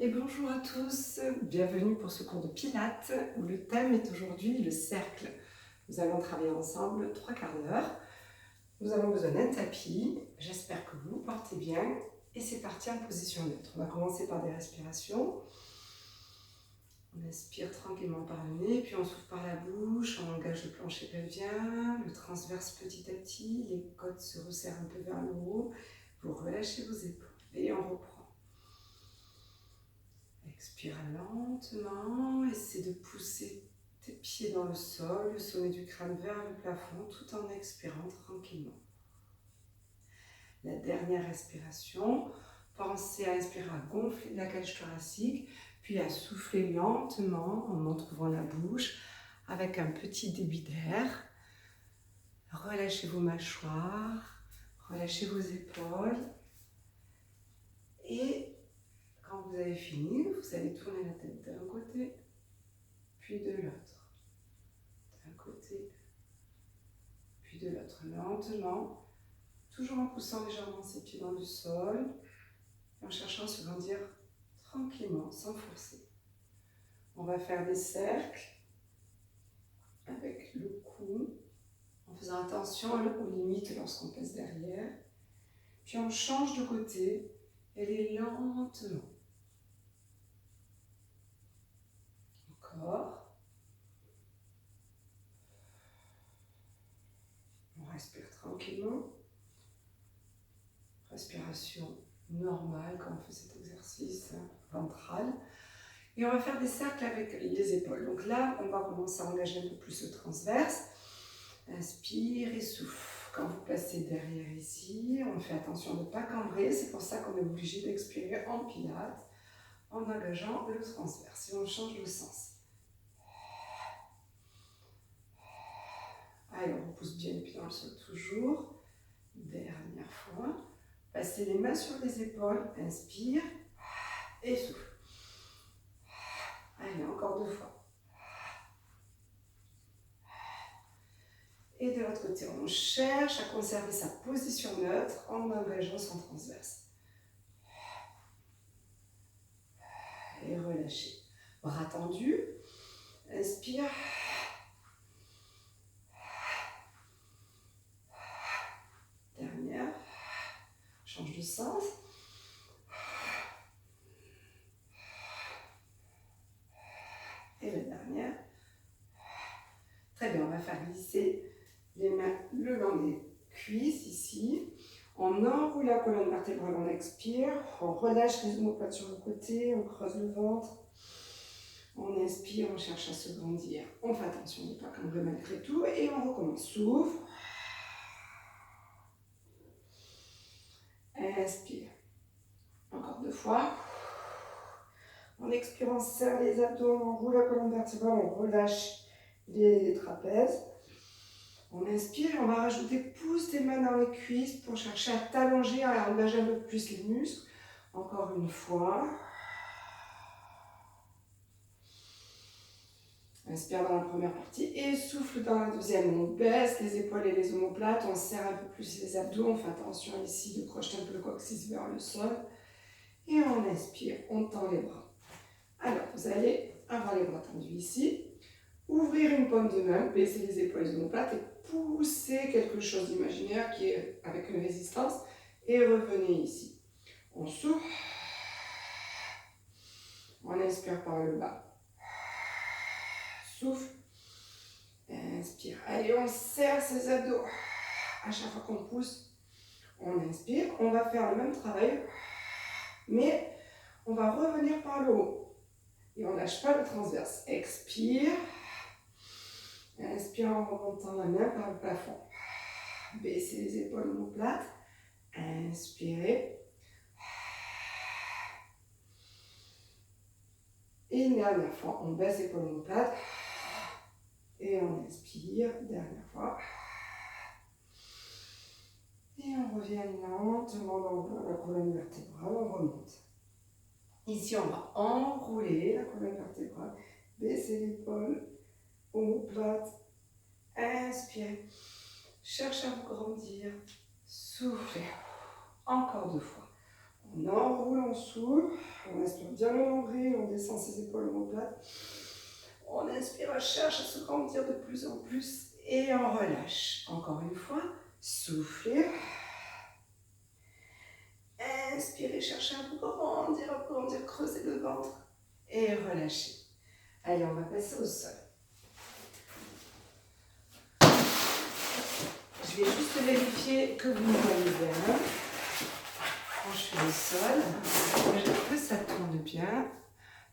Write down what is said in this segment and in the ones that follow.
Et bonjour à tous, bienvenue pour ce cours de Pilates où le thème est aujourd'hui le cercle. Nous allons travailler ensemble 3/4 d'heure. Nous avons besoin d'un tapis, j'espère que vous vous portez bien et c'est parti en position neutre. On va commencer par des respirations. On inspire tranquillement par le nez, puis on souffle par la bouche, on engage le plancher pelvien, le transverse petit à petit, les côtes se resserrent un peu vers le haut, vous relâchez vos épaules et on reprend. Expire lentement, essaie de pousser tes pieds dans le sol, le sommet du crâne vers le plafond, tout en expirant tranquillement. La dernière respiration, pensez à inspirer, à gonfler la cage thoracique, puis à souffler lentement en entrouvant la bouche avec un petit débit d'air. Relâchez vos mâchoires, relâchez vos épaules et quand vous avez fini, vous allez tourner la tête d'un côté, puis de l'autre. D'un côté, puis de l'autre. Lentement, toujours en poussant légèrement ses pieds dans le sol, et en cherchant à se grandir tranquillement, sans forcer. On va faire des cercles avec le cou, en faisant attention aux limites lorsqu'on pèse derrière. Puis on change de côté, et lentement. Encore. On respire tranquillement. Respiration normale quand on fait cet exercice ventral. Et on va faire des cercles avec les épaules. Donc là, on va commencer à engager un peu plus le transverse. Inspire et souffle. Quand vous placez derrière ici, on fait attention de ne pas cambrer. C'est pour ça qu'on est obligé d'expirer en pilates, en engageant le transverse. Et on change le sens. Allez, on repousse bien les pieds dans le sol toujours. Dernière fois. Passez les mains sur les épaules. Inspire et souffle. Allez, encore 2 fois. Et de l'autre côté, on cherche à conserver sa position neutre en engageant son transverse. Et relâchez. Bras tendus. Inspire. Dernière. Change de sens. Et la dernière. Très bien, on va faire glisser les mains le long des cuisses ici. On enroule la colonne vertébrale, on expire. On relâche les omoplates sur le côté, on creuse le ventre. On inspire, on cherche à se grandir. On fait attention de ne pas cambrer malgré tout. Et on recommence. Souffle. Inspire. Encore 2 fois. En expirant, on serre les abdos, on enroule la colonne vertébrale, on relâche les trapèzes. On inspire et on va rajouter pousse tes mains dans les cuisses pour chercher à t'allonger, à engager un peu plus les muscles. Encore une fois. Inspire dans la première partie et souffle dans la deuxième. On baisse les épaules et les omoplates, on serre un peu plus les abdos, on fait attention ici de crocheter un peu le coccyx vers le sol. Et on inspire, on tend les bras. Alors, vous allez avoir les bras tendus ici. Ouvrir une paume de main, baisser les épaules et les omoplates et pousser quelque chose d'imaginaire qui est avec une résistance. Et revenez ici. On souffle. On inspire par le bas. Souffle. Inspire. Allez, on serre ses abdos. À chaque fois qu'on pousse, on inspire. On va faire le même travail, mais on va revenir par le haut. Et on ne lâche pas le transverse. Expire. Inspire en remontant la main par le plafond. Baissez les épaules omoplates. Inspirez. Et une dernière fois, on baisse les épaules omoplates. Et on inspire. Dernière fois. Et on revient lentement dans la colonne vertébrale. On remonte. Ici, on va enrouler la colonne vertébrale. Baisser l'épaule. Omoplate. Inspirez. Cherchez à vous grandir. Soufflez. Encore 2 fois. On enroule, on souffle. On inspire bien le nombril, on descend ses épaules omoplates. On inspire, on cherche à se grandir de plus en plus et on relâche. Encore une fois, soufflez. Inspirez, cherchez à vous grandir, creusez le ventre et relâchez. Allez, on va passer au sol. Je vais juste vérifier que vous me voyez bien. Quand je suis au sol, que ça tourne bien.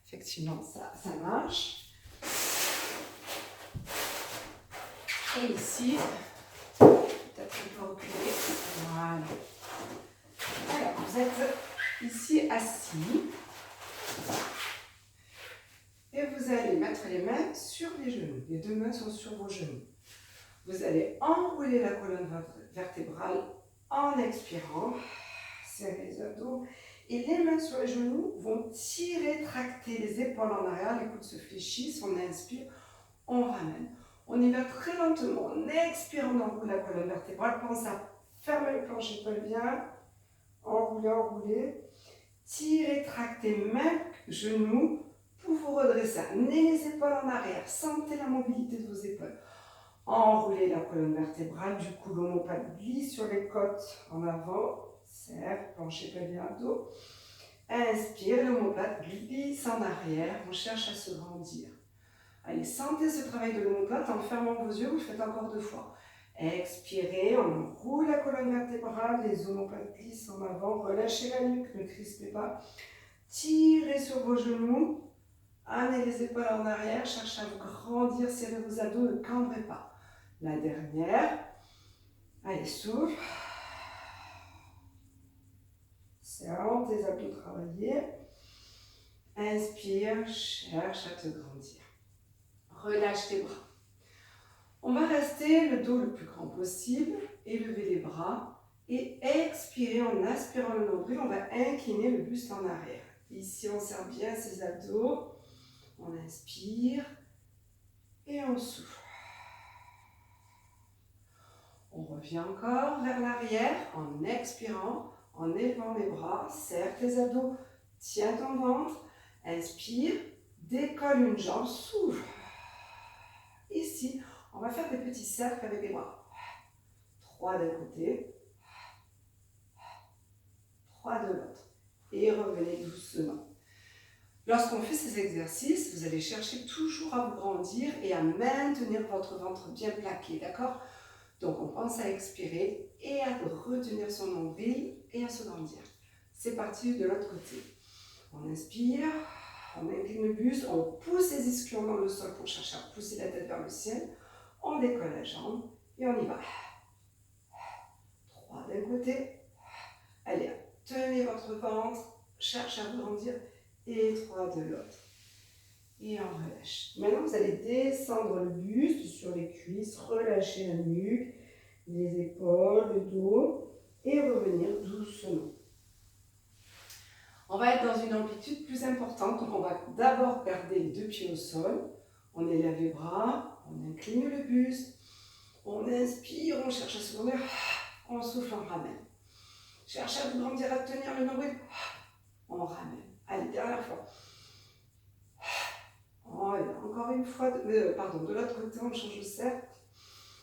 Effectivement, ça marche. Et ici, peut-être un peu reculer. Voilà. Alors, vous êtes ici assis. Et vous allez mettre les mains sur les genoux. Les deux mains sont sur vos genoux. Vous allez enrouler la colonne vertébrale en expirant. Serrez les abdos. Et les mains sur les genoux vont tirer, tracter les épaules en arrière. Les coudes se fléchissent. On inspire, on ramène. On y va très lentement. On expire, on enroule la colonne vertébrale. Pensez à fermer le plancher pelvien. Enrouler, enrouler. Tirez, tractez mains, genoux pour vous redresser. Amenez les épaules en arrière. Sentez la mobilité de vos épaules. Enroulez la colonne vertébrale. Du coup, l'omoplate glisse sur les côtes en avant. Serre, plancher pelvien, abdos. Inspire, l'omoplate glisse en arrière. On cherche à se grandir. Allez, sentez ce travail de l'omoplate en fermant vos yeux. Vous le faites encore 2 fois. Expirez, on enroule la colonne vertébrale. Les omoplates glissent en avant. Relâchez la nuque, ne crispez pas. Tirez sur vos genoux. Amenez les épaules en arrière. Cherchez à vous grandir. Serrez vos abdos, ne cambrez pas. La dernière. Allez, souffle. Sente tes abdos travailler. Inspire, cherche à te grandir. Relâche tes bras. On va rester le dos le plus grand possible. Élevez les bras. Et expirez en aspirant le nombril. On va incliner le buste en arrière. Ici, on serre bien ses abdos. On inspire. Et on souffle. On revient encore vers l'arrière en expirant, en élevant les bras. Serre tes abdos, tiens ton ventre. Inspire, décolle une jambe, souffle. Ici, on va faire des petits cercles avec les bras. 3 d'un côté, 3 de l'autre. Et revenez doucement. Lorsqu'on fait ces exercices, vous allez chercher toujours à vous grandir et à maintenir votre ventre bien plaqué, d'accord ? Donc, on pense à expirer et à retenir son nombril et à se grandir. C'est parti de l'autre côté. On inspire, on incline le buste, on pousse les ischions dans le sol pour chercher à pousser la tête vers le ciel. On décolle la jambe et on y va. 3 d'un côté. Allez, tenez votre ventre, cherchez à vous grandir. Et 3 de l'autre. Et on relâche. Maintenant, vous allez descendre le buste sur les cuisses, relâcher la nuque, les épaules, le dos et revenir doucement. On va être dans une amplitude plus importante, donc on va d'abord garder les 2 pieds au sol. On élève les bras, on incline le buste, on inspire, on cherche à se grandir, on souffle, on ramène. Cherchez à vous grandir, à tenir le nombril, on ramène. Allez, dernière fois. Encore une fois, de l'autre côté, on change de cercle.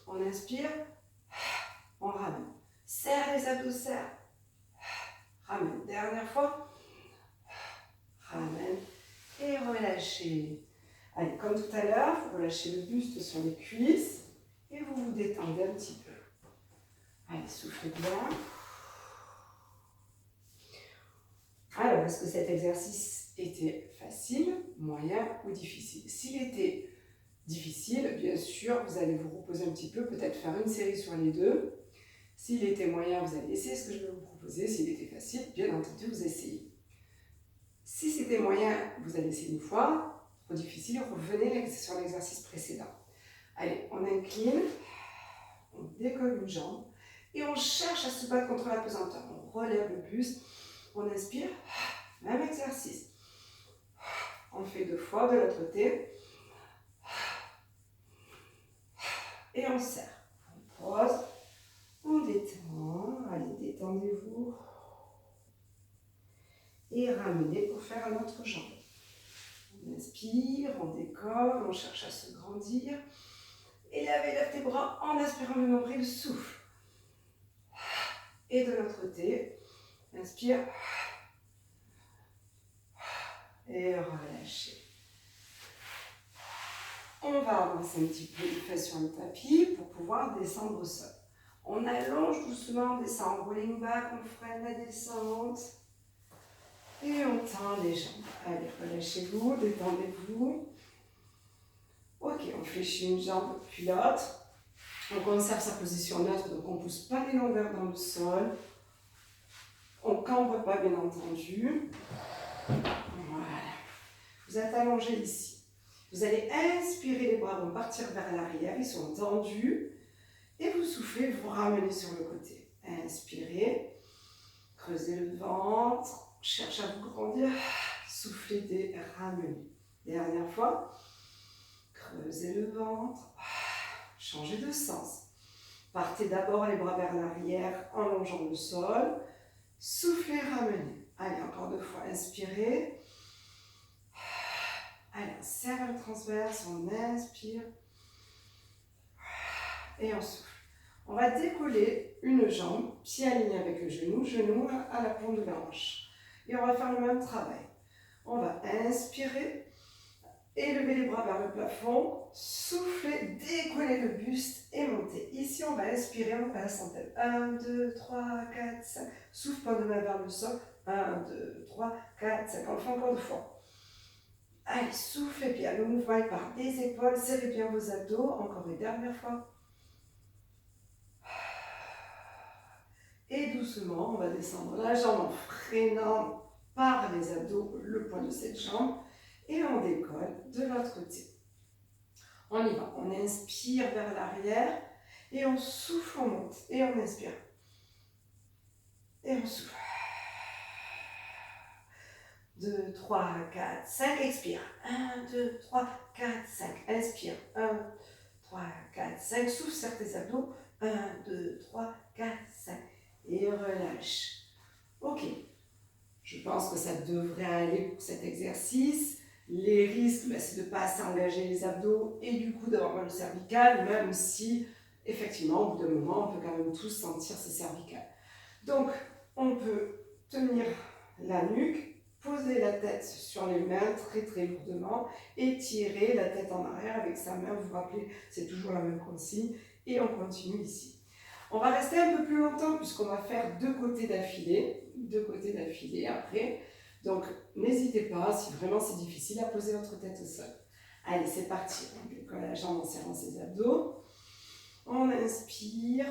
On inspire, on ramène. Serre les abdos, serre. Ramène. Dernière fois. Ramène. Et relâchez. Allez, comme tout à l'heure, vous relâchez le buste sur les cuisses. Et vous vous détendez un petit peu. Allez, soufflez bien. Alors, est-ce que cet exercice était facile, moyen ou difficile? S'il était difficile, bien sûr, vous allez vous reposer un petit peu, peut-être faire une série sur les deux. S'il était moyen, vous allez essayer ce que je vais vous proposer. S'il était facile, bien entendu, vous essayez. Si c'était moyen, vous allez essayer une fois. Trop difficile, revenez sur l'exercice précédent. Allez, on incline, on décolle une jambe et on cherche à se battre contre la pesanteur. On relève le buste, on inspire, même exercice. On le fait 2 fois de l'autre côté. Et on serre. On pose, on détend. Allez, détendez-vous. et ramenez pour faire un autre jambe. On inspire, on décolle, on cherche à se grandir. Et lève tes bras en aspirant le nombril, souffle. Et de l'autre côté, inspire. Et relâchez. On va avancer un petit peu les fesses sur le tapis pour pouvoir descendre au sol. On allonge doucement, on descend en rolling back, on freine la descente. Et on tend les jambes. Allez, relâchez-vous, détendez-vous. Ok, on fléchit une jambe puis l'autre. On conserve sa position neutre, donc on ne pousse pas les longueurs dans le sol. On ne cambre pas, bien entendu. Voilà. Vous êtes allongé ici. Vous allez inspirer, les bras vont partir vers l'arrière, ils sont tendus. Et vous soufflez, vous ramenez sur le côté. Inspirez, creusez le ventre, cherchez à vous grandir. Soufflez et ramenez. Dernière fois. Creusez le ventre. Changez de sens. Partez d'abord les bras vers l'arrière en longeant le sol. Soufflez, ramenez. Allez, encore 2 fois. Inspirez. Allez, on serre le transverse, on inspire. Et on souffle. On va décoller une jambe, pied aligné avec le genou, genou à la pointe de la hanche. Et on va faire le même travail. On va inspirer, élever les bras vers le plafond, souffler, décoller le buste et monter. Ici, on va inspirer, on va la centaine. 1, 2, 3, 4, 5. Souffle, pas de main vers le sol. 1, 2, 3, 4, 5. On le fait encore 2 fois. Allez, soufflez bien. Le mouvement est par les épaules. Serrez bien vos abdos. Encore une dernière fois. Et doucement, on va descendre la jambe en freinant par les abdos le poids de cette jambe. Et on décolle de l'autre côté. On y va. On inspire vers l'arrière. Et on souffle, on monte. Et on inspire. Et on souffle. 2, 3, 4, 5, expire. 1, 2, 3, 4, 5. Inspire. 1, 3, 4, 5. Souffle, serre tes abdos. 1, 2, 3, 4, 5. Et relâche. Ok. Je pense que ça devrait aller pour cet exercice. Les risques, c'est de ne pas s'engager les abdos et du coup d'avoir mal au cervical, même si, effectivement, au bout d'un moment, on peut quand même tous sentir ce cervical. Donc, on peut tenir la nuque, poser la tête sur les mains très très lourdement et tirer la tête en arrière avec sa main. Vous vous rappelez, c'est toujours la même consigne. Et on continue ici. On va rester un peu plus longtemps puisqu'on va faire 2 côtés d'affilée. 2 côtés d'affilée après. Donc, n'hésitez pas, si vraiment c'est difficile, à poser votre tête au sol. Allez, c'est parti. On décolle la jambe en serrant ses abdos. On inspire.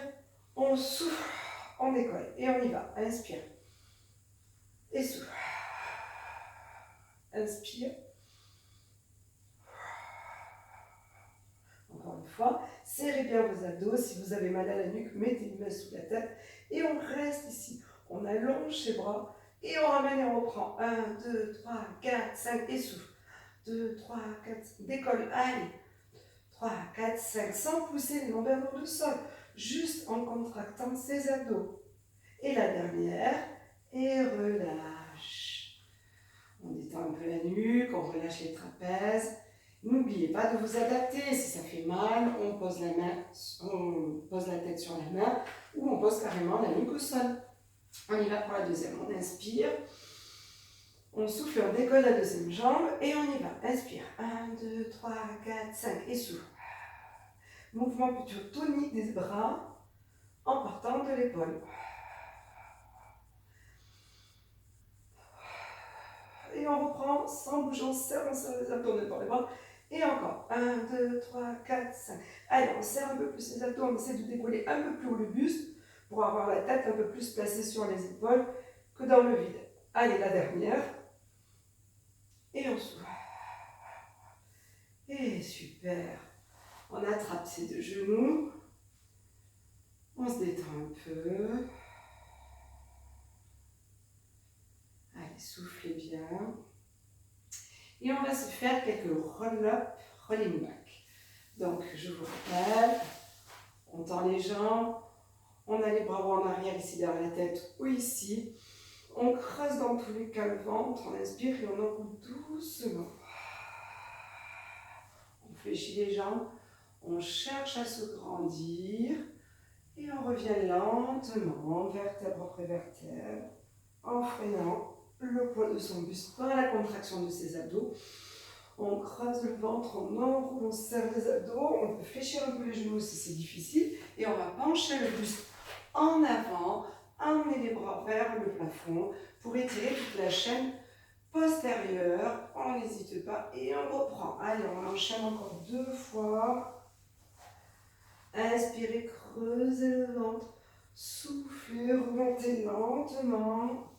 On souffle. On décolle. Et on y va. Inspire. Et souffle. Inspire. Encore une fois, serrez bien vos abdos. Si vous avez mal à la nuque, mettez une main sous la tête. Et on reste ici. On allonge ses bras. Et on ramène et on reprend. 1, 2, 3, 4, 5. Et souffle. 2, 3, 4. Décolle. Allez. 3, 4, 5. Sans pousser les lombaires dans le sol. Juste en contractant ses abdos. Et la dernière. Et relâche. On détend un peu la nuque, on relâche les trapèzes. N'oubliez pas de vous adapter. Si ça fait mal, on pose la tête sur la main ou on pose carrément la nuque au sol. On y va pour la deuxième. On inspire. On souffle, on décolle la deuxième jambe et on y va. Inspire. 1, 2, 3, 4, 5 et souffle. Mouvement plutôt tonique des bras en partant de l'épaule. Et on reprend sans bouger, on serre les abdos, on n'est pas les bras. Et encore. 1, 2, 3, 4, 5. Allez, on serre un peu plus les abdos, on essaie de décoller un peu plus haut le buste pour avoir la tête un peu plus placée sur les épaules que dans le vide. Allez, la dernière. Et on souffle. Et super. On attrape ses 2 genoux. On se détend un peu. Allez, soufflez bien. Et on va se faire quelques roll-up, rolling back. Donc, je vous rappelle, on tend les jambes, on a les bras en arrière ici derrière la tête ou ici. On creuse dans tous les cas le ventre, on inspire et on enroule doucement. On fléchit les jambes, on cherche à se grandir et on revient lentement, vertèbre après vertèbre, en freinant le poids de son buste par la contraction de ses abdos. On creuse le ventre, on enroule, on serre les abdos, on peut fléchir un peu les genoux si c'est difficile et on va pencher le buste en avant, emmener les bras vers le plafond pour étirer toute la chaîne postérieure. On n'hésite pas et on reprend. Allez, on enchaîne encore 2 fois. Inspirez, creusez le ventre, soufflez, remontez lentement.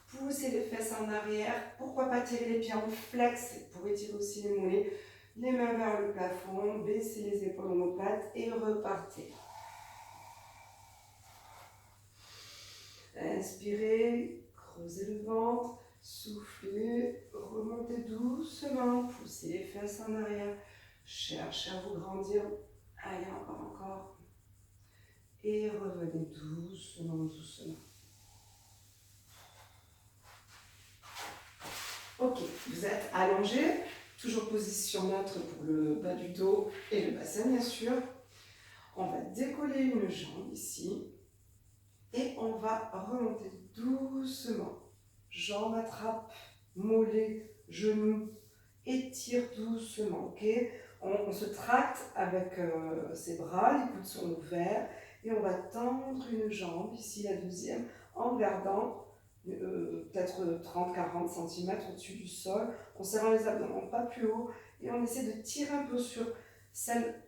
Poussez les fesses en arrière. Pourquoi pas tirer les pieds en flex pour étirer aussi les mollets. Les mains vers le plafond, baissez les épaules en omoplates et repartez. Inspirez, creusez le ventre, soufflez, remontez doucement, poussez les fesses en arrière, cherchez à vous grandir. Allez, encore. Et revenez doucement, doucement. Ok, vous êtes allongé, toujours position neutre pour le bas du dos et le bassin bien sûr. On va décoller une jambe ici et on va remonter doucement. Jambe attrape, mollet, genou, étire doucement, ok? On se tracte avec ses bras, les coudes sont ouverts et on va tendre une jambe, ici la deuxième, en gardant peut-être 30-40 cm au-dessus du sol, en serrant les abdos pas plus haut et on essaie de tirer un peu sur celle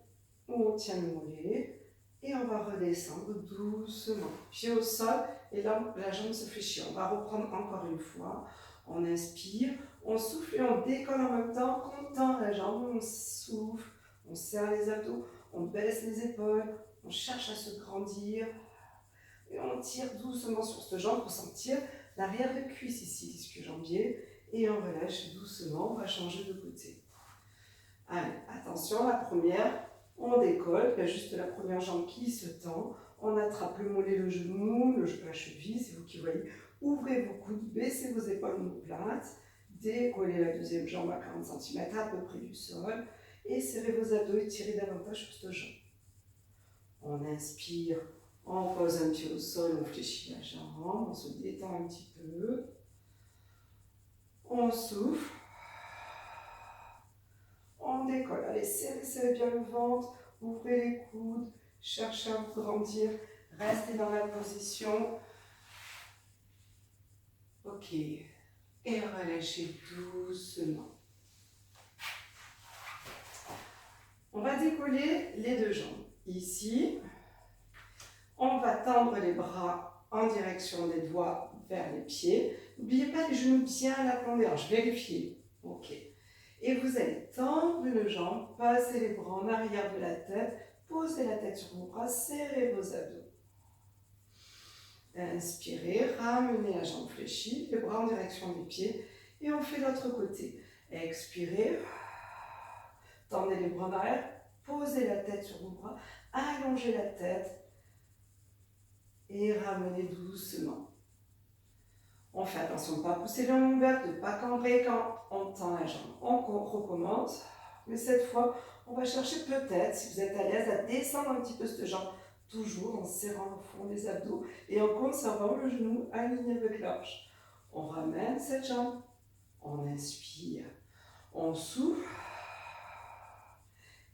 où on tient le mollet et on va redescendre doucement, pied au sol et là la jambe se fléchit. On va reprendre encore une fois, on inspire, on souffle et on décolle en même temps, on tend la jambe, on souffle, on serre les abdos, on baisse les épaules, on cherche à se grandir et on tire doucement sur cette jambe pour sentir l'arrière de cuisse ici, l'ischio-jambier, et on relâche doucement, on va changer de côté. Allez, attention, la première, on décolle, il y a juste la première jambe qui se tend, on attrape le mollet, le genou, la cheville, c'est vous qui voyez, ouvrez vos coudes, baissez vos épaules omoplates, décollez la deuxième jambe à 40 cm à peu près du sol, et serrez vos abdos et tirez davantage sur cette jambe. On inspire. On pose un pied au sol, on fléchit la jambe, on se détend un petit peu. On souffle. On décolle. Allez, serrez bien le ventre, ouvrez les coudes, cherchez à vous grandir, restez dans la position. Ok. Et relâchez doucement. On va décoller les deux jambes. Ici. On va tendre les bras en direction des doigts vers les pieds. N'oubliez pas les genoux bien à la plante des hanches. Vérifiez. Ok. Et vous allez tendre une jambe, passer les bras en arrière de la tête, posez la tête sur vos bras, serrez vos abdos. Inspirez, ramenez la jambe fléchie, les bras en direction des pieds. Et on fait l'autre côté. Expirez, tendez les bras en arrière, posez la tête sur vos bras, allongez la tête. Et ramenez doucement. On fait attention de ne pas pousser la longueur, de ne pas cambrer quand on tend la jambe. On recommence, mais cette fois, on va chercher peut-être, si vous êtes à l'aise, à descendre un petit peu cette jambe, toujours en serrant au fond des abdos et en conservant le genou aligné avec l'arche. On ramène cette jambe, on inspire, on souffle.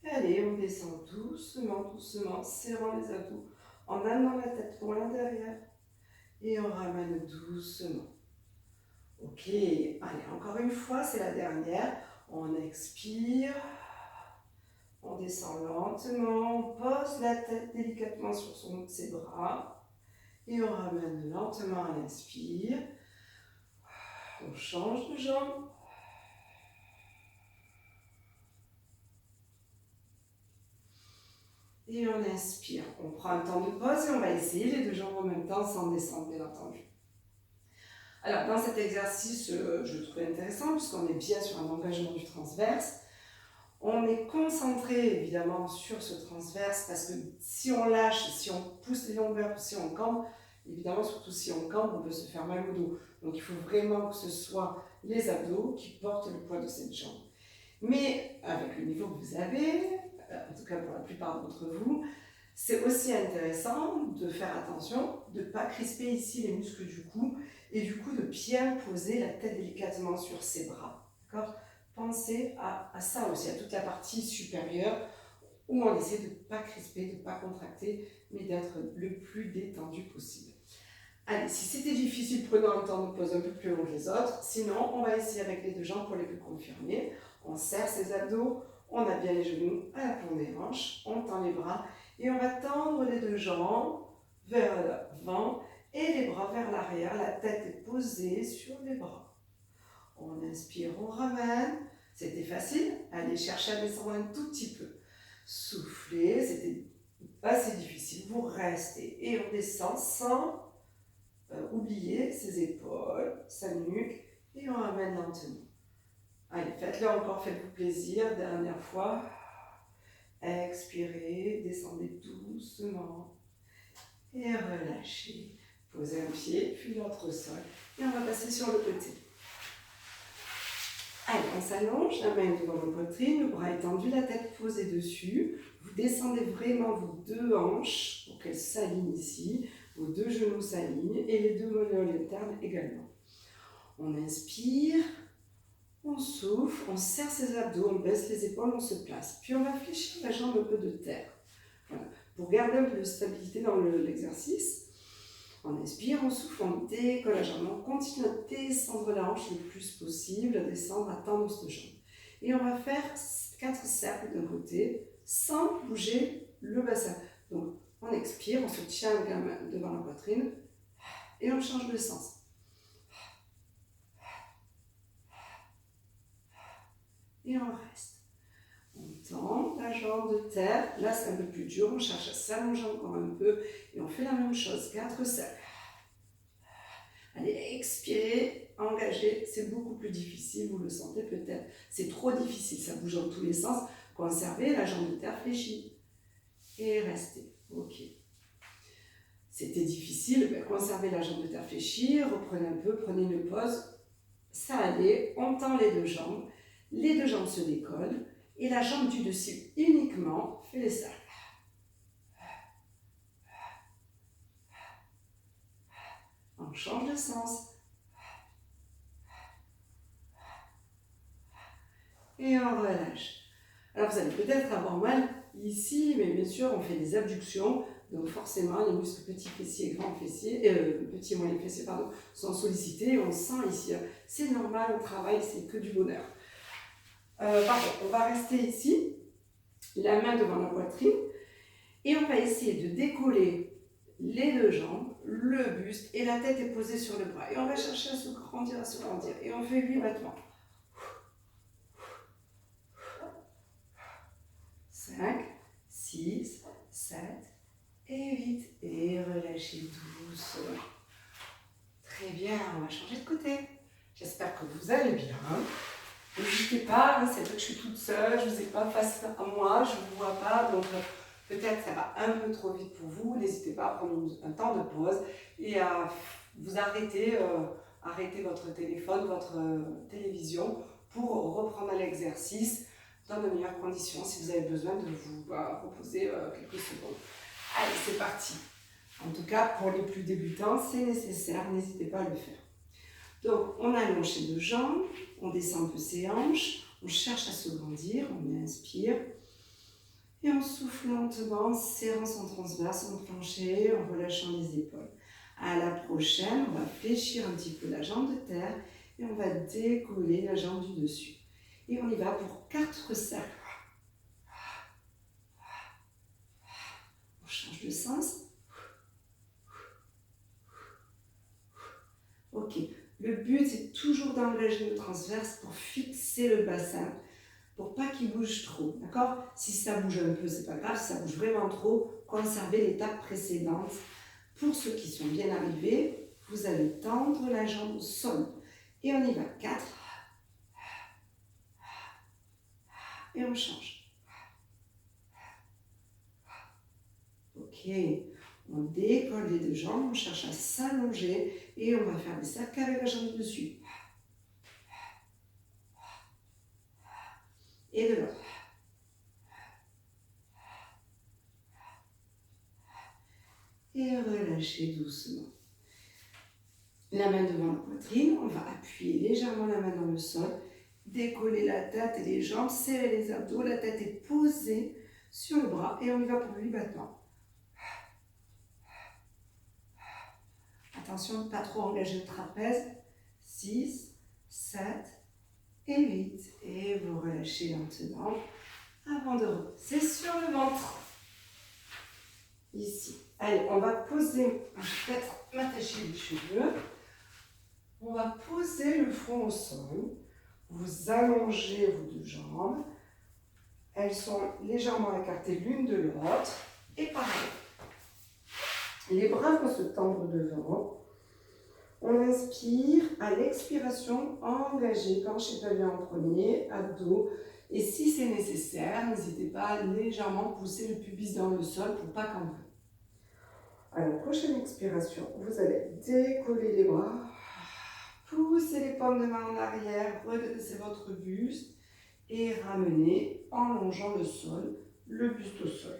Allez, on descend doucement, doucement, serrant les abdos. En amenant la tête loin derrière et on ramène doucement. Ok, allez, encore une fois, c'est la dernière. On expire, on descend lentement, on pose la tête délicatement sur ses bras et on ramène lentement à l'inspire. On change de jambe. Et on inspire. On prend un temps de pause et on va essayer les deux jambes en même temps sans descendre, bien entendu. Alors, dans cet exercice, je le trouve intéressant puisqu'on est bien sur un engagement du transverse. On est concentré évidemment sur ce transverse parce que si on lâche, si on pousse les longueurs, si on campe, évidemment, surtout si on campe, on peut se faire mal au dos. Donc il faut vraiment que ce soit les abdos qui portent le poids de cette jambe. Mais avec le niveau que vous avez, en tout cas pour la plupart d'entre vous, c'est aussi intéressant de faire attention de ne pas crisper ici les muscles du cou et du coup de bien poser la tête délicatement sur ses bras. D'accord ? Pensez à ça aussi, à toute la partie supérieure où on essaie de ne pas crisper, de ne pas contracter, mais d'être le plus détendu possible. Allez, si c'était difficile, prenons un temps de pause un peu plus long que les autres. Sinon, on va essayer avec les deux jambes pour les plus confirmés. On serre ses abdos, on a bien les genoux à la plante des hanches, on tend les bras et on va tendre les deux jambes vers l'avant et les bras vers l'arrière. La tête est posée sur les bras. On inspire, on ramène. C'était facile. Allez chercher à descendre un tout petit peu. Soufflez, c'était assez difficile. Vous restez et on descend sans oublier ses épaules, sa nuque et on ramène lentement. Allez, faites-le encore, faites-vous plaisir. Dernière fois. Expirez, descendez doucement et relâchez. Posez un pied, puis l'autre au sol et on va passer sur le côté. Allez, on s'allonge, la main devant la poitrine, le bras étendu, la tête posée dessus. Vous descendez vraiment vos deux hanches pour qu'elles s'alignent ici. Vos deux genoux s'alignent et les deux mollets internes également. On inspire, on souffle, on serre ses abdos, on baisse les épaules, on se place. Puis on va fléchir la jambe un peu de terre. Voilà. Pour garder un peu de stabilité dans l'exercice, on inspire, on souffle, on décolle la jambe. On continue à descendre la hanche le plus possible, à descendre, à tendre cette jambe. Et on va faire 4 cercles d'un côté sans bouger le bassin. Donc on expire, on se tient avec la main devant la poitrine et on change de sens. Et on reste. On tend la jambe de terre. Là, c'est un peu plus dur. On cherche à s'allonger encore un peu. Et on fait la même chose. 4 cercles. Allez, expirez, engagez. C'est beaucoup plus difficile. Vous le sentez peut-être. C'est trop difficile. Ça bouge dans tous les sens. Conservez la jambe de terre fléchie. Et restez. Ok. C'était difficile. Ben, conservez la jambe de terre fléchie. Reprenez un peu. Prenez une pause. Ça allait. On tend les deux jambes. Les deux jambes se décollent et la jambe du dessus uniquement fait les cercles. On change de sens. Et on relâche. Alors vous allez peut-être avoir mal ici, mais bien sûr on fait des abductions. Donc forcément les muscles petits fessiers et grands fessiers, petits et moyens fessiers pardon, sont sollicités. On sent ici. C'est normal, on travaille, c'est que du bonheur. On va rester ici, la main devant la poitrine, et on va essayer de décoller les deux jambes, le buste, et la tête est posée sur le bras. Et on va chercher à se grandir, Et on fait 8 battements. 5, 6, 7 et 8. Et relâchez doucement. Très bien, on va changer de côté. J'espère que vous allez bien. N'hésitez pas, c'est vrai que je suis toute seule, je ne vous ai pas face à moi, je ne vous vois pas, donc peut-être ça va un peu trop vite pour vous. N'hésitez pas à prendre un temps de pause et à vous arrêter votre téléphone, votre télévision pour reprendre l'exercice dans de meilleures conditions si vous avez besoin de vous reposer quelques secondes. Allez, c'est parti. En tout cas, pour les plus débutants, c'est nécessaire, n'hésitez pas à le faire. Donc, on allonge les deux jambes, on descend un peu ses hanches, on cherche à se grandir, on inspire. Et on souffle lentement, en serrant son transverse, son plancher, en relâchant les épaules. À la prochaine, on va fléchir un petit peu la jambe de terre et on va décoller la jambe du dessus. Et on y va pour 4 cercles. On change de sens. Ok. Le but, c'est toujours d'engager le transverse pour fixer le bassin, pour pas qu'il bouge trop, d'accord? Si ça bouge un peu, c'est pas grave. Si ça bouge vraiment trop, conservez l'étape précédente. Pour ceux qui sont bien arrivés, vous allez tendre la jambe au sol. Et on y va. 4. Et on change. Ok. On décolle les deux jambes, on cherche à s'allonger et on va faire des cercles avec la jambe dessus. Et de l'autre. Et relâchez doucement. La main devant la poitrine, on va appuyer légèrement la main dans le sol, décoller la tête et les jambes, serrer les abdos, la tête est posée sur le bras et on y va pour 8 battements. Attention de ne pas trop engager le trapèze. 6, 7 et 8. Et vous relâchez lentement avant de reposer sur le ventre. Ici. Allez, on va poser, je vais peut-être m'attacher les cheveux. On va poser le front au sol. Vous allongez vos deux jambes. Elles sont légèrement écartées l'une de l'autre. Et pareil. Les bras vont se tendre devant. On inspire. À l'expiration, engagez, penchez le en premier, abdos. Et si c'est nécessaire, n'hésitez pas à légèrement pousser le pubis dans le sol pour ne pas cambrer. À la prochaine expiration, vous allez décoller les bras. Poussez les paumes de main en arrière, redressez votre buste et ramenez en longeant le sol, le buste au sol.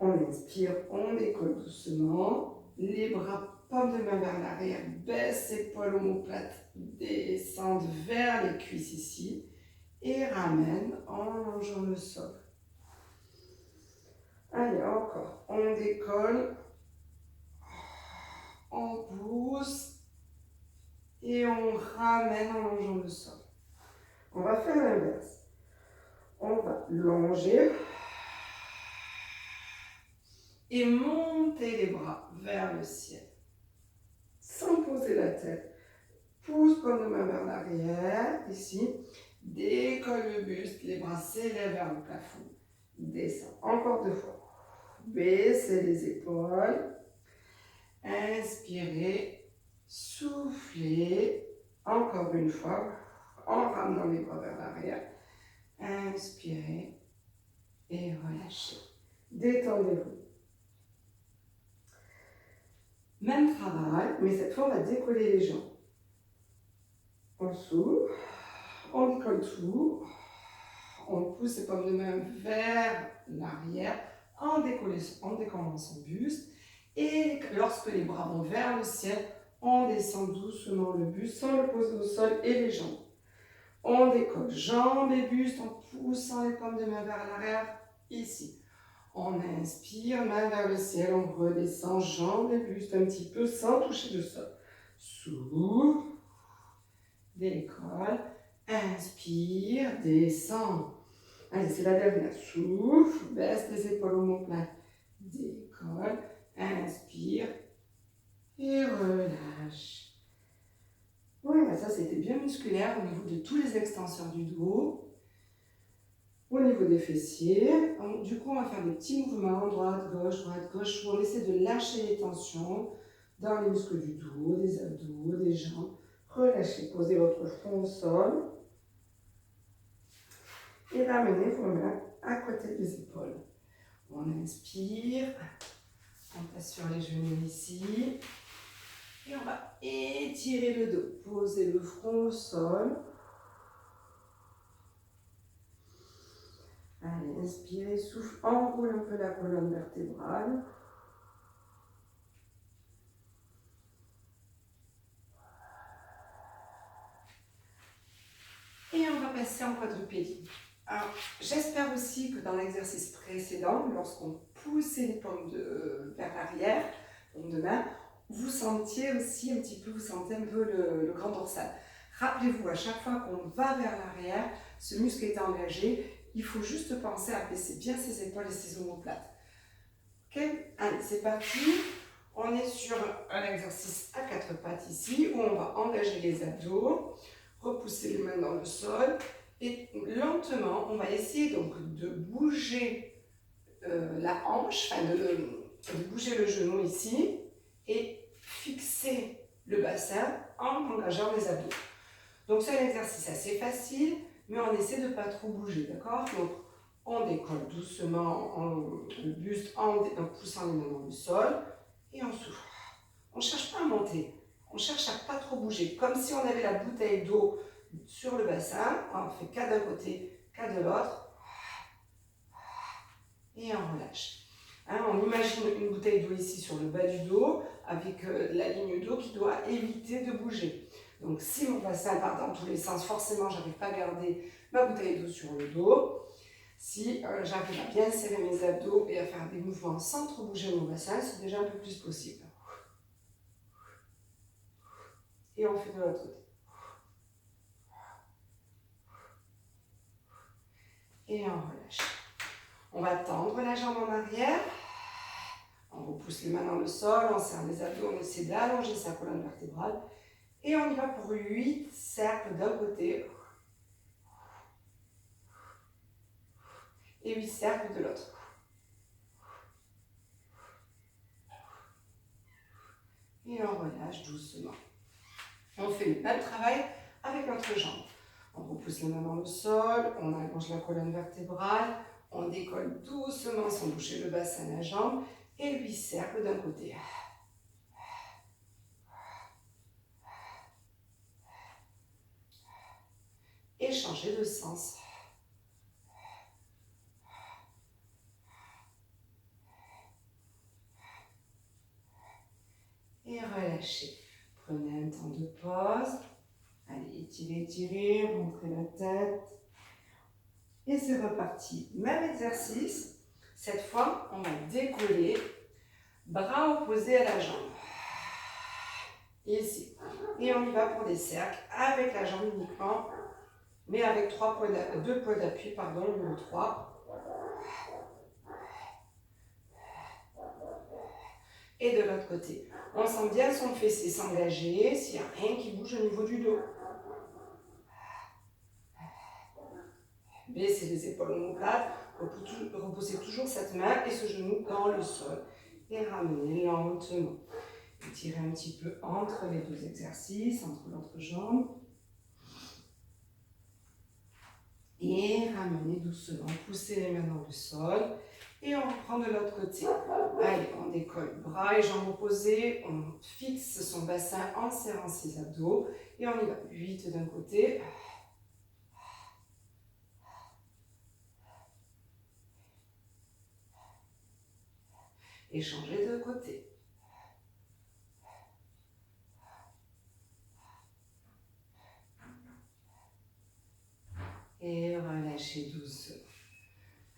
On inspire, on décolle doucement, les bras paumes de main vers l'arrière, baisse épaules omoplates, descendent vers les cuisses ici et ramène en longeant le sol. Allez, encore, on décolle, on pousse. Et on ramène en longeant le sol. On va faire l'inverse. On va longer et monter les bras vers le ciel. Sans poser la tête. Pousse comme de main vers l'arrière. Ici. Décolle le buste. Les bras s'élèvent vers le plafond. Descend. Encore 2 fois. Baissez les épaules. Inspirez. Soufflez, encore une fois, en ramenant les bras vers l'arrière. Inspirez et relâchez. Détendez-vous. Même travail, mais cette fois, on va décoller les jambes. On s'ouvre, on décolle tout, on pousse les paumes de main vers l'arrière en décollant son buste. Et lorsque les bras vont vers le ciel, on descend doucement le buste sans le poser au sol et les jambes. On décolle jambes et buste en poussant les paumes de main vers l'arrière, ici. On inspire, main vers le ciel, on redescend jambes et buste un petit peu sans toucher le sol. Souffle, décolle, inspire, descend. Allez, c'est la dernière. Souffle, baisse les épaules omoplates, décolle, inspire. Et relâche. Voilà, ça c'était bien musculaire au niveau de tous les extenseurs du dos, au niveau des fessiers. Du coup, on va faire des petits mouvements, droite, gauche, où on essaie de lâcher les tensions dans les muscles du dos, des abdos, des jambes. Relâchez, posez votre front au sol et ramenez vos mains à côté des épaules. On inspire, on passe sur les genoux ici. Et on va étirer le dos, poser le front au sol. Allez, inspirez, souffle, enroule un peu la colonne vertébrale. Et on va passer en quadrupédie. Alors, j'espère aussi que dans l'exercice précédent, lorsqu'on poussait les paumes vers l'arrière, paumes de main, vous sentiez aussi un petit peu, vous sentez un peu le grand dorsal. Rappelez-vous, à chaque fois qu'on va vers l'arrière, ce muscle est engagé, il faut juste penser à baisser bien ses épaules et ses omoplates. Ok? Allez, c'est parti. On est sur un exercice à 4 pattes ici, où on va engager les abdos, repousser les mains dans le sol, et lentement, on va essayer donc de bouger la hanche, enfin de bouger le genou ici, et fixer le bassin en engageant les abdos. Donc c'est un exercice assez facile, mais on essaie de ne pas trop bouger, d'accord? Donc On décolle doucement le buste en poussant les mains dans le sol et on souffle. On ne cherche pas à monter, on cherche à pas trop bouger, comme si on avait la bouteille d'eau sur le bassin. On fait qu'à d'un côté, qu'à de l'autre et on relâche. Hein, on imagine une bouteille d'eau ici sur le bas du dos avec la ligne d'eau qui doit éviter de bouger. Donc si mon bassin part dans tous les sens, forcément je n'arrive pas à garder ma bouteille d'eau sur le dos. Si j'arrive à bien serrer mes abdos et à faire des mouvements sans trop bouger mon bassin, c'est déjà un peu plus possible. Et on fait de l'autre côté. Et on relâche. On va tendre la jambe en arrière. On repousse les mains dans le sol, on serre les abdos, on essaie d'allonger sa colonne vertébrale. Et on y va pour 8 cercles d'un côté. Et 8 cercles de l'autre. Et on relâche doucement. On fait le même travail avec notre jambe. On repousse les mains dans le sol, on allonge la colonne vertébrale, on décolle doucement sans bouger le bassin et la jambe, et 8 cercles d'un côté. Et changer de sens. Et relâchez. Prenez un temps de pause. Allez, étirez, étirez, rentrez la tête. Et c'est reparti. Même exercice. Cette fois, on va décoller. Bras opposés à la jambe. Ici. Et on y va pour des cercles avec la jambe uniquement, mais avec 2 points d'appui, pardon, ou 3. Et de l'autre côté. On sent bien son fessier s'engager, s'il n'y a rien qui bouge au niveau du dos. Baissez les épaules omoplates, reposez toujours cette main et ce genou dans le sol. Et ramenez lentement. Étirez un petit peu entre les deux exercices, entre l'autre jambe. Et ramenez doucement, poussez les mains dans le sol. Et on reprend de l'autre côté. Allez, on décolle bras et jambes opposés. On fixe son bassin en serrant ses abdos. Et on y va. 8 d'un côté. Et changez de côté. Et relâchez doucement.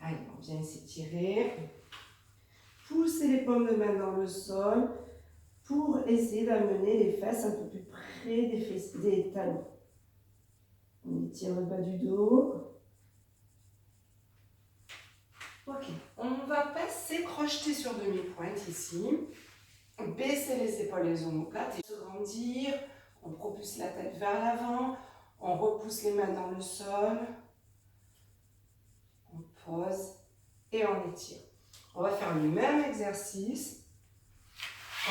Allez, on vient s'étirer. Poussez les paumes de main dans le sol pour essayer d'amener les fesses un peu plus près des talons. On étire le bas du dos. Ok, on ne va pas s'écrocheter sur demi-pointe ici. Baisser les épaules et les omoplates et se grandir. On propulse la tête vers l'avant. On repousse les mains dans le sol. On pose et on étire. On va faire le même exercice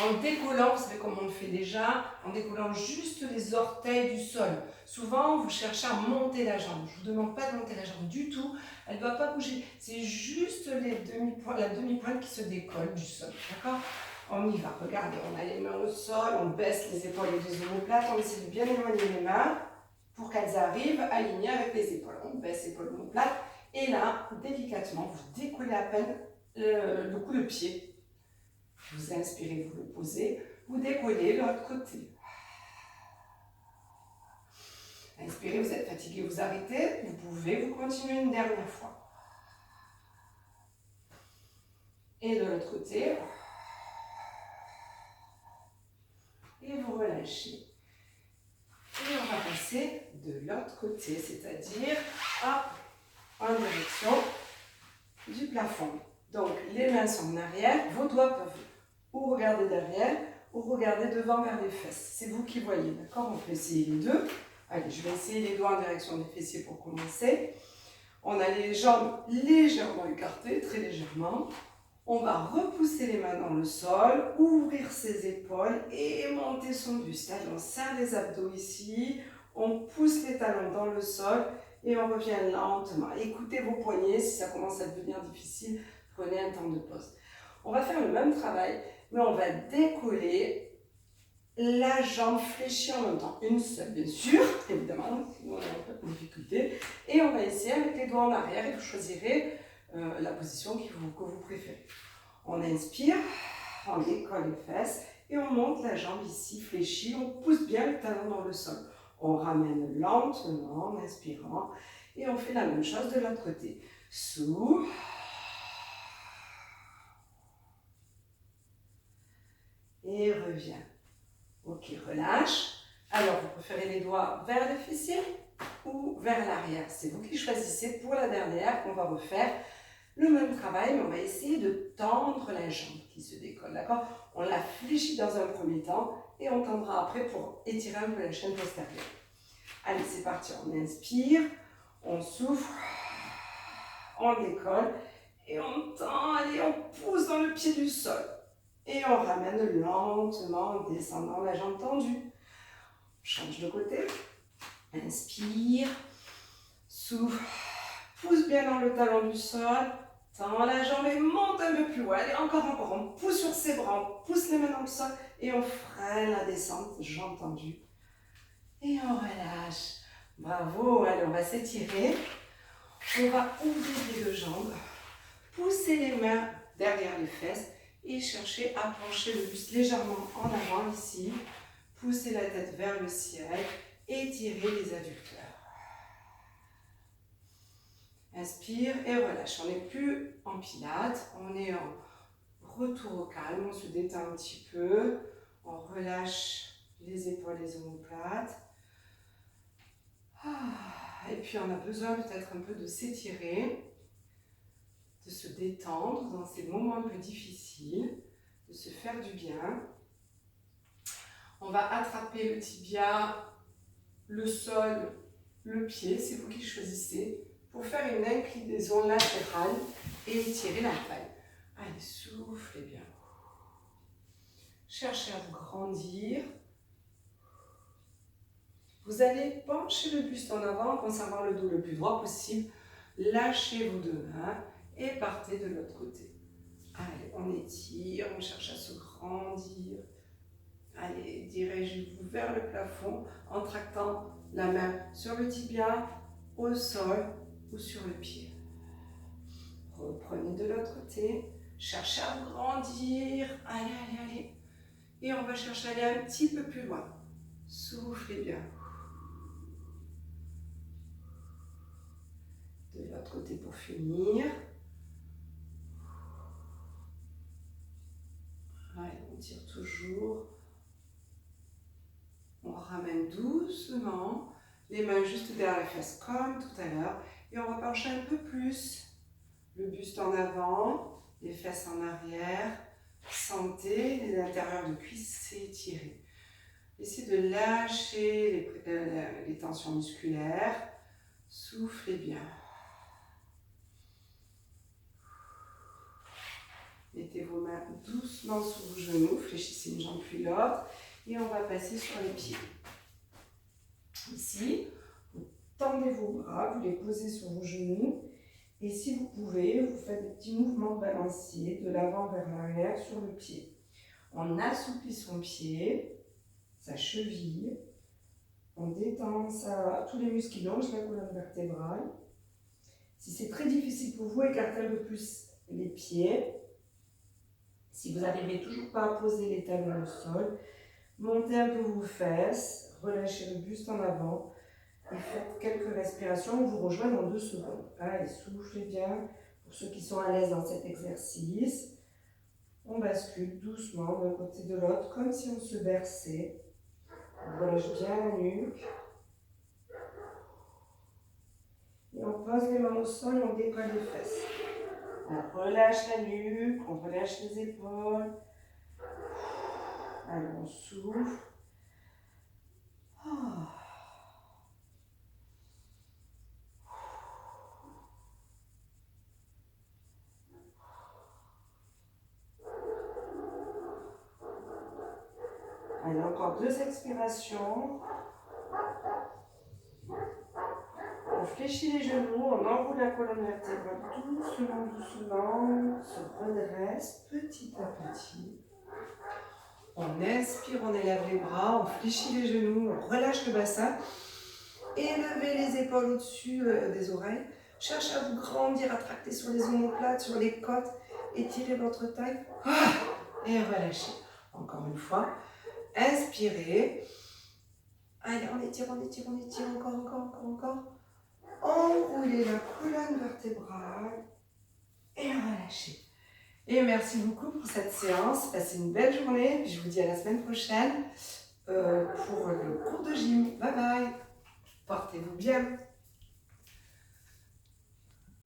en décollant, vous savez comme on le fait déjà, en décollant juste les orteils du sol. Souvent, vous cherchez à monter la jambe. Je ne vous demande pas de monter la jambe du tout. Elle ne doit pas bouger. C'est juste la demi-pointe qui se décolle du sol. D'accord ? On y va. Regardez, on a les mains au sol, on baisse les épaules et les omoplates. On essaie de bien éloigner les mains pour qu'elles arrivent alignées avec les épaules. On baisse épaules omoplates. Et là, délicatement, vous décollez à peine le coup de pied. Vous inspirez, vous le posez. Vous décollez l'autre côté. Inspirez, vous êtes fatigué, vous arrêtez. Vous pouvez vous continuer une dernière fois. Et de l'autre côté. Et vous relâchez. Et on va passer de l'autre côté, c'est-à-dire en direction du plafond. Donc, les mains sont en arrière, vos doigts peuvent ou regarder derrière ou regarder devant vers les fesses. C'est vous qui voyez, d'accord? On peut essayer les deux. Allez, je vais essayer les doigts en direction des fessiers pour commencer. On a les jambes légèrement écartées, très légèrement. On va repousser les mains dans le sol, ouvrir ses épaules et monter son buste. Allez, on serre les abdos ici, on pousse les talons dans le sol et on revient lentement. Écoutez vos poignets, si ça commence à devenir difficile, prenez un temps de pause. On va faire le même travail, mais on va décoller la jambe fléchie en même temps. Une seule, bien sûr, évidemment, sinon on a un peu de difficulté. Et on va essayer avec les doigts en arrière et vous choisirez la position que vous préférez. On inspire, on décolle les fesses et on monte la jambe ici fléchie. On pousse bien le talon dans le sol. On ramène lentement en inspirant et on fait la même chose de l'autre côté. Souffle. Et reviens. Ok, relâche. Alors, vous préférez les doigts vers le fessier ou vers l'arrière? C'est vous qui choisissez. Pour la dernière, on va refaire le même travail, mais on va essayer de tendre la jambe qui se décolle, d'accord? On la fléchit dans un premier temps et on tendra après pour étirer un peu la chaîne postérieure. Allez, c'est parti. On inspire, on souffle, on décolle et on tend. Allez, on pousse dans le pied du sol. Et on ramène lentement en descendant la jambe tendue. Change de côté. Inspire. Souffle. Pousse bien dans le talon du sol. Tend la jambe et monte un peu plus haut. Allez, encore. On pousse sur ses bras. On pousse les mains dans le sol. Et on freine la descente. Jambe tendue. Et on relâche. Bravo. Allez, on va s'étirer. On va ouvrir les deux jambes. Pousser les mains derrière les fesses. Et chercher à pencher le buste légèrement en avant ici. Pousser la tête vers le ciel. Étirer les adducteurs. Inspire et relâche. On n'est plus en pilates. On est en retour au calme. On se détend un petit peu. On relâche les épaules, les omoplates. Et puis on a besoin peut-être un peu de s'étirer. De se détendre dans ces moments un peu difficiles, de se faire du bien. On va attraper le tibia, le sol, le pied, c'est vous qui choisissez, pour faire une inclinaison latérale et étirer la taille. Allez, soufflez bien. Cherchez à vous grandir. Vous allez pencher le buste en avant en conservant le dos le plus droit possible. Lâchez vos deux mains. Et partez de l'autre côté. Allez, on étire, on cherche à se grandir. Allez, dirigez-vous vers le plafond en tractant la main sur le tibia, au sol ou sur le pied. Reprenez de l'autre côté. Cherchez à vous grandir. Allez, allez, allez. Et on va chercher à aller un petit peu plus loin. Soufflez bien. De l'autre côté pour finir. Allez, on tire toujours. On ramène doucement les mains juste derrière la face comme tout à l'heure. Et on va pencher un peu plus. Le buste en avant, les fesses en arrière. Sentez les intérieurs de cuisses s'étirer. Essayez de lâcher les tensions musculaires. Soufflez bien. Mettez vos mains doucement sous vos genoux, fléchissez une jambe puis l'autre et on va passer sur les pieds. Ici, vous tendez vos bras, vous les posez sur vos genoux et si vous pouvez, vous faites des petits mouvements balanciers de l'avant vers l'arrière sur le pied. On assouplit son pied, sa cheville, on détend tous les muscles qui longent la colonne vertébrale. Si c'est très difficile pour vous, écartez un peu plus les pieds. Si vous n'arrivez toujours pas à poser les talons au sol, montez un peu vos fesses, relâchez le buste en avant et faites quelques respirations. On vous rejoint dans 2 secondes. Allez, soufflez bien pour ceux qui sont à l'aise dans cet exercice. On bascule doucement d'un côté de l'autre comme si on se berçait. On relâche bien la nuque. Et on pose les mains au sol et on décolle les fesses. On relâche la nuque, on relâche les épaules. Allez, on souffle. Allez, encore 2 expirations. On fléchit les genoux, on enroule la colonne vertébrale doucement, doucement, on se redresse petit à petit. On inspire, on élève les bras, on fléchit les genoux, on relâche le bassin. Élevez les épaules au-dessus des oreilles. Cherchez à vous grandir, à tracter sur les omoplates, sur les côtes. Étirez votre taille. Et relâchez. Encore une fois. Inspirez. Allez, on étire, on étire, on étire. Encore. Enroulez la colonne vertébrale. Et relâchez. Et merci beaucoup pour cette séance. Passez une belle journée. Je vous dis à la semaine prochaine pour le cours de gym. Bye bye. Portez-vous bien.